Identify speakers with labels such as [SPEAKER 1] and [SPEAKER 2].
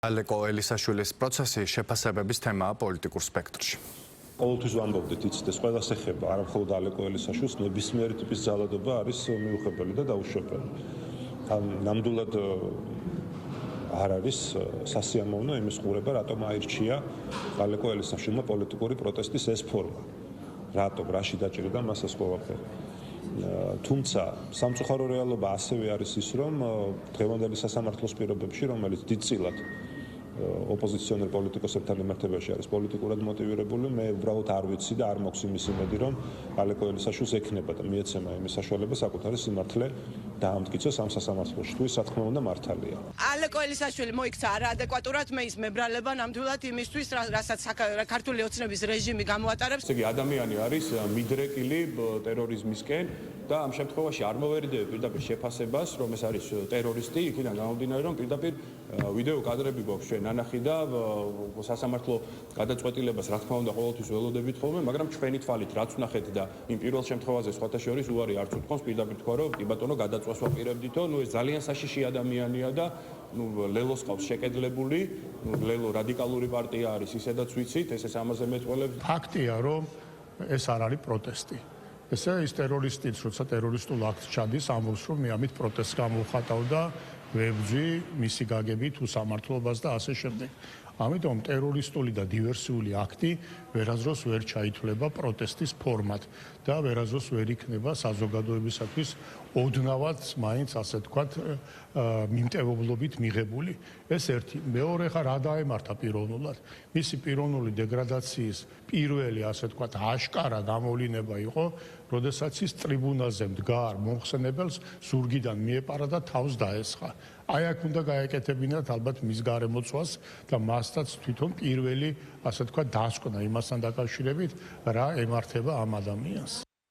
[SPEAKER 1] ალეკო ელისაშვილის პროცესი შეფასებების თემაა პოლიტიკურ სპექტრში.
[SPEAKER 2] ყოველთვის ვამბობდით, იცით, ყველას ეხება, არა მხოლოდ ალეკო ელისაშვილს, ნებისმიერი ტიპის ძალადობა არის მიუღებელი და დაუშვებელი. ნამდვილად არ არის სასიამოვნო იმის ყურება, რატომ აირჩია ალეკო ელისაშვილმა პოლიტიკური პროტესტის ეს ფორმა. რატომ, რაში დაჭირდა მას ეს ყველაფერი. თუმცა სამწუხარო რეალობა ასევე არის ის, რომ დღევანდელი სასამართლოს პირობებში, რომელიც დიდწილად ოპოზიციონერ პოლიტიკოსებთან მიმართებაში არის პოლიტიკურად მოტივირებული, მე უბრალოდ არ ვიცი და არ მაქვს იმის იმედი, რომ ალეკო ელისაშვილს ექნება და მიეცემა იმის საშუალება საკუთარი სიმართლე დაამტკიცოს ამ სასამართლოში. თუ ის რა თქმა უნდა მართალია.
[SPEAKER 3] ალეკო ელისაშვილი მოიქცა არაადეკვატურად, მე ის მებრალება ნამდვილად იმისთვის, რასაც ქართული ოცნების რეჟიმი გამოატარებს.
[SPEAKER 4] ესე იგი, ადამიანი არის მიდრეკილი ტერორიზმისკენ და ამ შემთხვევაში არ მოვერიდებ პირდაპირ შეფასებას, რომ ეს არის ტერორისტი, იქიდან გამომდინარე, რომ პირდაპირ ვიდეო კადრები გვაქვს ჩვენ ნანახი და სასამართლო გადაწყვეტილებას რა თქმა უნდა ყოველთვის ველოდებით ხოლმე, მაგრამ ჩვენი თვალით რაც ვნახეთ და იმ პირველ შემთხვევაზე სხვათა შორის უარი არც უთქვამს, პირდაპირ თქვა, რომ კი ბატონო გადაწყვეტს ვაპირებდითო, ეს ძალიან საშიში ადამიანია და ლელოს ყავს შეკედლებული, ლელო რადიკალური პარტია არის, ისედაც ვიცით, ეს ამაზე მეტყველებს.
[SPEAKER 5] ფაქტია, რომ ეს არ არის პროტესტი. ესე ის ტერორისტიც, როცა ტერორისტულ აქტს ჩადის, ამბობს, რომ მე ამით პროტესტს გამოვხატავ და ვებძვი მისი გაგებით უსამართლობას და ასე შემდეგ. ამიტომ ტერორისტული და დივერსიული აქტი ვერასდროს ვერ ჩაითვლება პროტესტის ფორმად და ვერასდროს ვერ იქნება საზოგადოებისათვის ოდნავად მაინც ასე თქვათ მიმტევებლობით მიღებული. ეს ერთი. მეორე ხარ რა დაემართა პიროვნულად. მისი პიროვნული დეგრადაციის პირველი ასე თქვათ აშკარა გამოვლინება იყო, როდესაც ის ტრიბუნაზე მდგარ მომხსენებელს ზურგიდან მიეპარა და თავს დაესხა. აი აქ უნდა გაეკეთებინათ ალბათ მის გარემოცვას და მასთაც თვითონ პირველი ასე თქვა დასკვნა იმასთან დაკავშირებით რა ემართება ამ ადამიანს.